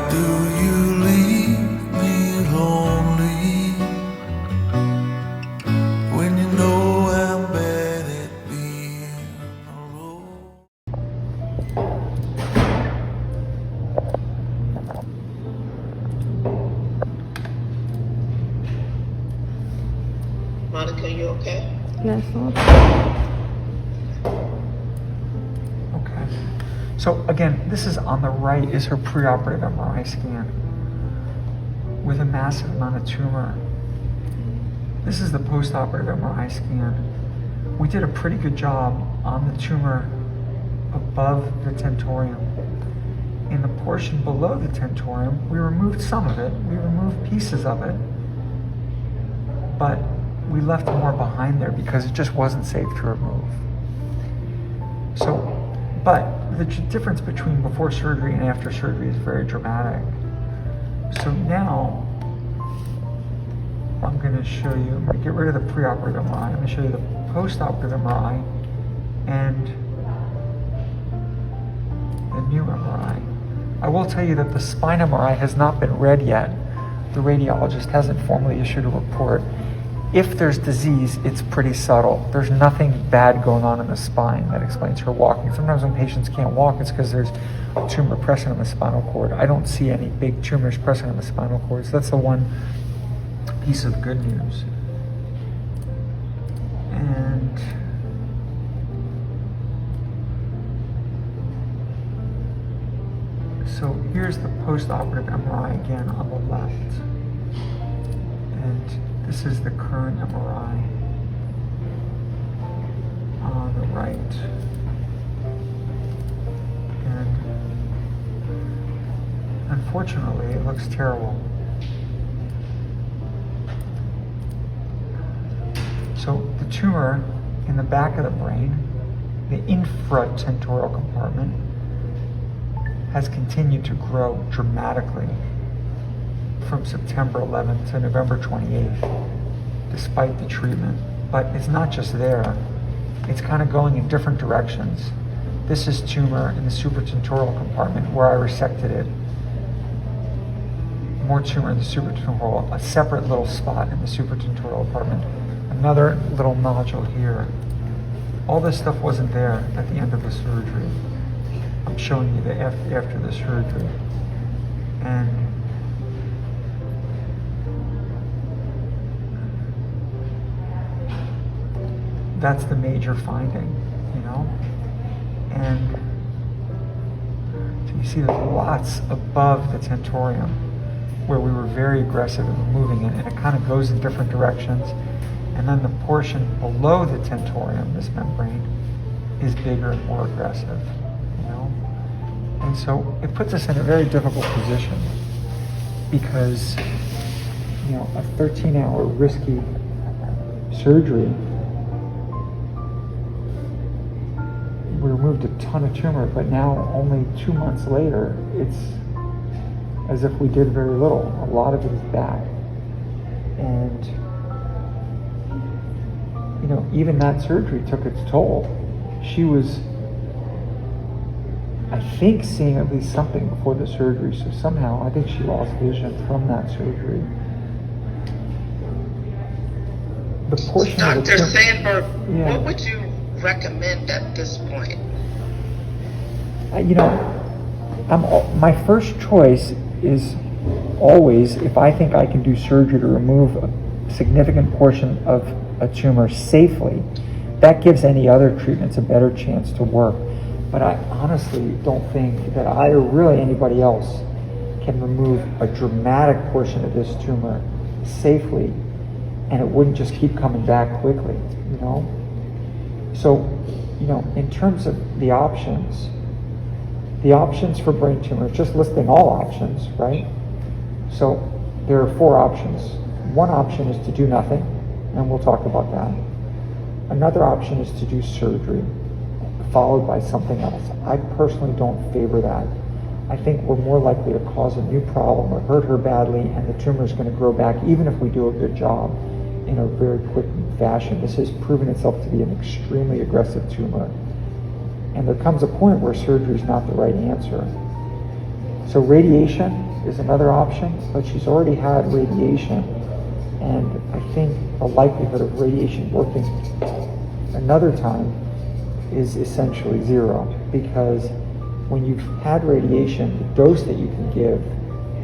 do you leave me lonely when you know I'm bad at being alone? Monica, you okay? Yes. Okay. So again, this is on the right is her preoperative MRI scan with a massive amount of tumor. This is the postoperative MRI scan. We did a pretty good job on the tumor above the tentorium. In the portion below the tentorium, we removed some of it. We removed pieces of it, but we left more behind there because it just wasn't safe to remove. So, but the difference between before surgery and after surgery is very dramatic. So now, I'm going to show you, I'm going to get rid of the preoperative MRI. I'm going to show you the postoperative MRI and the new MRI. I will tell you that the spine MRI has not been read yet. The radiologist hasn't formally issued a report. If there's disease, it's pretty subtle. There's nothing bad going on in the spine that explains her walking. Sometimes when patients can't walk, it's because there's a tumor pressing on the spinal cord. I don't see any big tumors pressing on the spinal cord, so that's the one piece of good news. And so here's the post-operative MRI again on the left. And this is the current MRI on the right. And unfortunately, it looks terrible. So the tumor in the back of the brain, the infratentorial compartment, has continued to grow dramatically from September 11th to November 28th, despite the treatment. But it's not just there, it's kind of going in different directions. This is tumor in the supratentorial compartment where I resected it. More tumor in the supratentorial, a separate little spot in the supratentorial compartment. Another little nodule here. All this stuff wasn't there at the end of the surgery. I'm showing you the after the surgery. And that's the major finding, you know? And so you see there's lots above the tentorium where we were very aggressive in removing it, and it kind of goes in different directions. And then the portion below the tentorium, this membrane, is bigger and more aggressive, you know? And so it puts us in a very difficult position because, you know, a 13-hour risky surgery, we removed a ton of tumor, but now only 2 months later, it's as if we did very little. A lot of it is back. And you know, even that surgery took its toll. She was, I think, seeing at least something before the surgery, so somehow I think she lost vision from that surgery. The portion Dr. of the Sandberg, yeah. What would you recommend at this point? You know, my first choice is always, if I think I can do surgery to remove a significant portion of a tumor safely, that gives any other treatments a better chance to work. But I honestly don't think that I or really anybody else can remove a dramatic portion of this tumor safely and it wouldn't just keep coming back quickly, you know? So, you know, in terms of the options for brain tumor, just listing all options, right? So there are 4 options. One option is to do nothing, and we'll talk about that. Another option is to do surgery, followed by something else. I personally don't favor that. I think we're more likely to cause a new problem or hurt her badly, and the tumor is going to grow back even if we do a good job in a very quick fashion. This has proven itself to be an extremely aggressive tumor. And there comes a point where surgery is not the right answer. So radiation is another option, but she's already had radiation, and I think the likelihood of radiation working another time is essentially zero, because when you've had radiation, the dose that you can give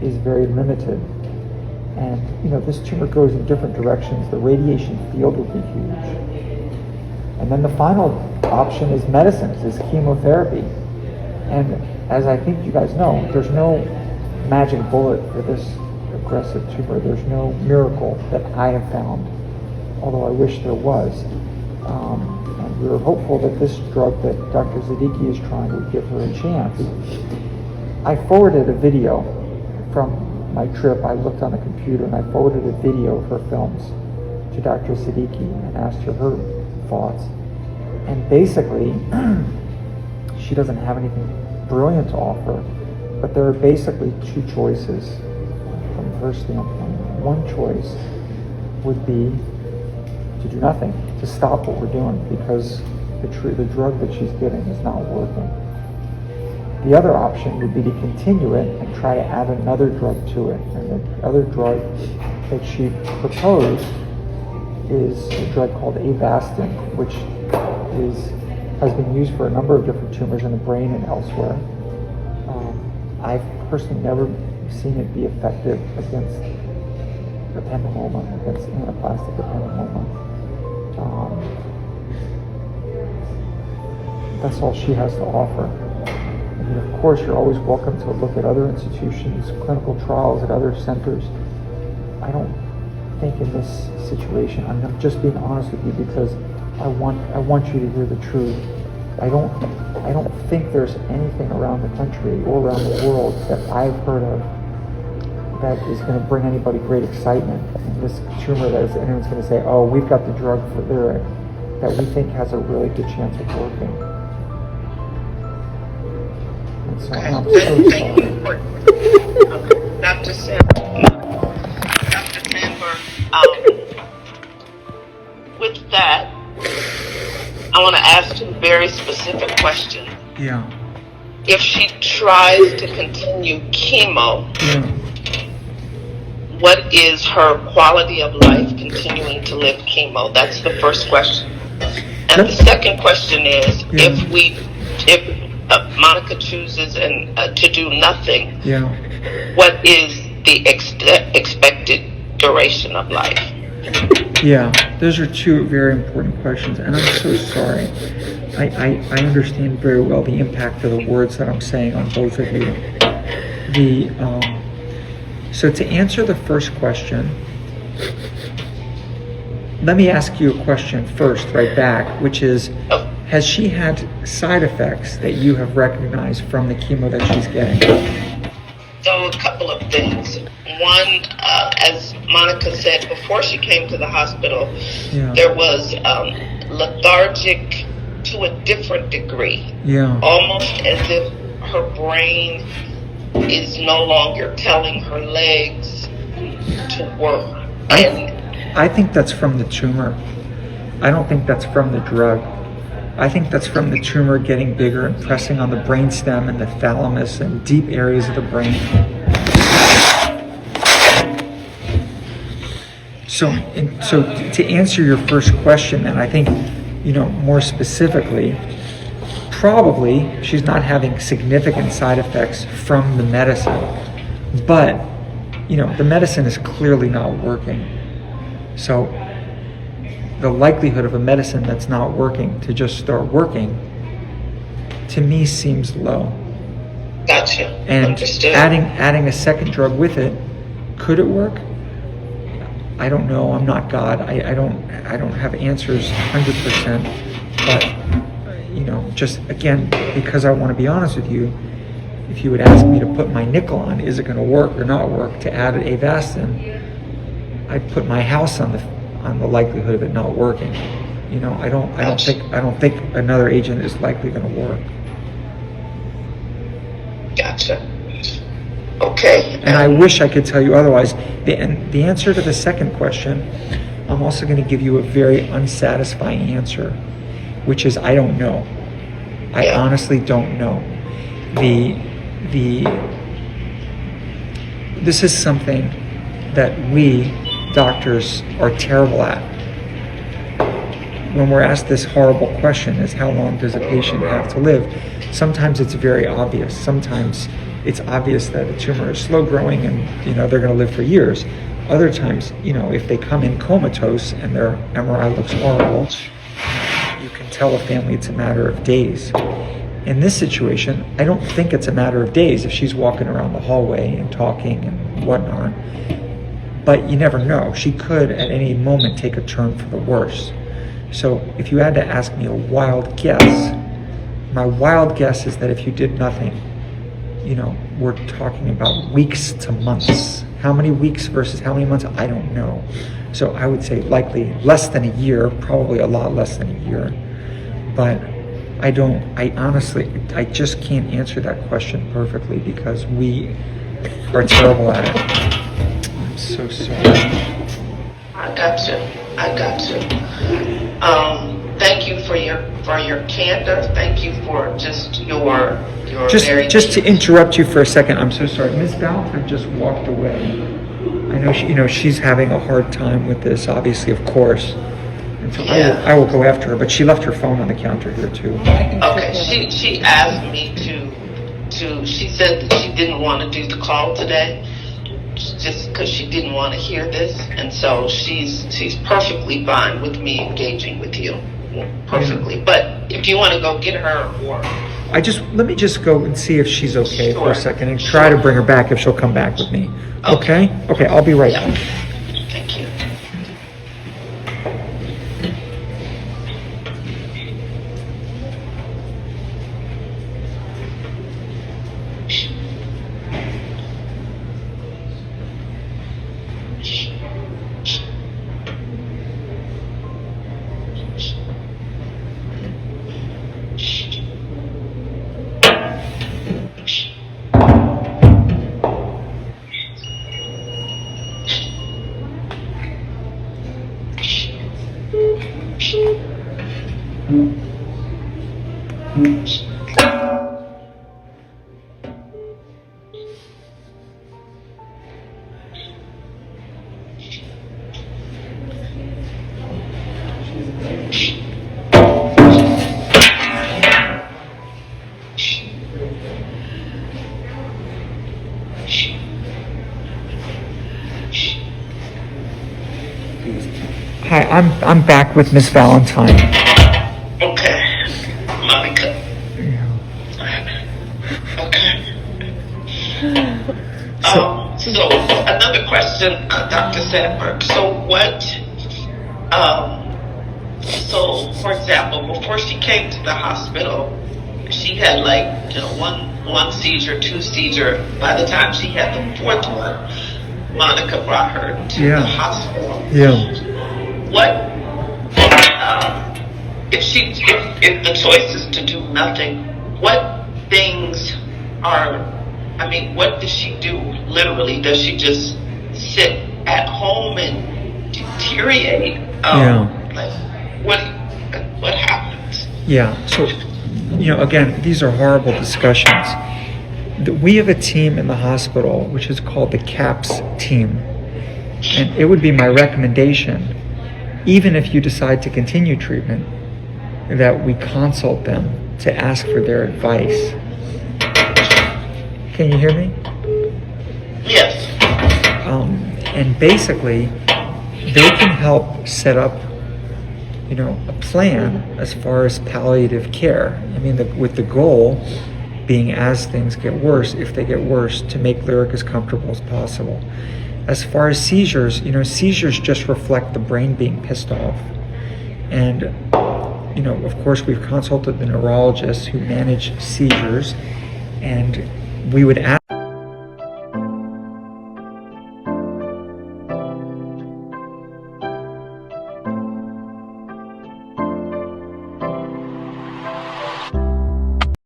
is very limited. And this tumor goes in different directions. The radiation field would be huge. And then the final option is medicines, is chemotherapy. And as I think you guys know, there's no magic bullet for this aggressive tumor. There's no miracle that I have found, although I wish there was. And we were hopeful that this drug that Dr. Siddiqui is trying would give her a chance. I forwarded a video from my trip. I looked on the computer and I forwarded a video of her films to Dr. Siddiqui and asked her thoughts. And basically, she doesn't have anything brilliant to offer, but there are basically two choices from her standpoint. One choice would be to do nothing, to stop what we're doing, because the drug that she's getting is not working. The other option would be to continue it and try to add another drug to it. And the other drug that she proposed is a drug called Avastin, which has been used for a number of different tumors in the brain and elsewhere. I've personally never seen it be effective against ependymoma, against anaplastic ependymoma. That's all she has to offer. And of course, you're always welcome to look at other institutions, clinical trials at other centers. I don't think in this situation, I'm just being honest with you because I want you to hear the truth. I don't think there's anything around the country or around the world that I've heard of that is going to bring anybody great excitement. And this tumor that anyone's going to say, oh, we've got the drug for there that we think has a really good chance of working. And so I'm so sorry. Dr. Sandberg, with that, I want to ask two very specific questions. Yeah. If she tries to continue chemo, what is her quality of life continuing to live chemo? That's the first question. And the second question is, if Monica chooses to do nothing, what is the expected duration of life? Yeah, those are two very important questions, and I'm so sorry. I understand very well the impact of the words that I'm saying on both of you. So to answer the first question, let me ask you a question first, right back, which is, has she had side effects that you have recognized from the chemo that she's getting? So a couple of things. One, as Monica said, before she came to the hospital, there was lethargic to a different degree. Almost as if her brain is no longer telling her legs to work. I think that's from the tumor. I don't think that's from the drug. I think that's from the tumor getting bigger and pressing on the brainstem and the thalamus and deep areas of the brain. So to answer your first question, and I think, more specifically, probably she's not having significant side effects from the medicine, but, the medicine is clearly not working. So the likelihood of a medicine that's not working to just start working, to me, seems low. Gotcha. And understood. adding a second drug with it, could it work? I don't know. I'm not God. I don't have answers 100%. But just again, because I want to be honest with you, if you would ask me to put my nickel on, is it going to work or not work, to add Avastin, I'd put my house on the likelihood of it not working. I don't think another agent is likely going to work. Gotcha. Okay. And I wish I could tell you otherwise. The answer to the second question, I'm also going to give you a very unsatisfying answer, which is I don't know. I honestly don't know. this is something that we doctors are terrible at. When we're asked this horrible question, is how long does a patient have to live? Sometimes it's very obvious. Sometimes it's obvious that a tumor is slow growing and they're going to live for years. Other times, if they come in comatose and their MRI looks horrible, you can tell a family it's a matter of days. In this situation, I don't think it's a matter of days if she's walking around the hallway and talking and whatnot. But you never know. She could at any moment take a turn for the worse. So if you had to ask me a wild guess, my wild guess is that if you did nothing, we're talking about weeks to months. How many weeks versus how many months? I don't know. So I would say likely less than a year, probably a lot less than a year. But I just can't answer that question perfectly because we are terrible at it. I'm so sorry. I got you. Thank you for your candor. Thank you for just your just to interrupt you for a second. I'm so sorry. Ms. Balfour just walked away. I know she's having a hard time with this, obviously, of course. And so I will go after her, but she left her phone on the counter here too. Okay. She asked me to. She said that she didn't want to do the call today, just because she didn't want to hear this, and so she's perfectly fine with me engaging with you, perfectly. Yeah. But if you want to go get her, or let me just go and see if she's okay Sure. for a second, and try to bring her back if she'll come back with me. Okay? Okay, I'll be right back. Thank you. Hi, I'm back with Miss Valentine. Okay, Monica. Okay. So another question, Dr. Sandberg. So what? So for example, before she came to the hospital, she had one seizure, two seizure. By the time she had the fourth one, Monica brought her to the hospital. Yeah. What if the choice is to do nothing? What things what does she do? Literally, does she just sit at home and deteriorate? What happens? Yeah. So, again, these are horrible discussions. We have a team in the hospital which is called the CAPS team, and it would be my recommendation, even if you decide to continue treatment, that we consult them to ask for their advice. Can you hear me? Yes. And basically, they can help set up, a plan as far as palliative care. With the goal being, as things get worse, if they get worse, to make Lyric as comfortable as possible. As far as seizures, seizures just reflect the brain being pissed off. And, of course, we've consulted the neurologists who manage seizures, and we would ask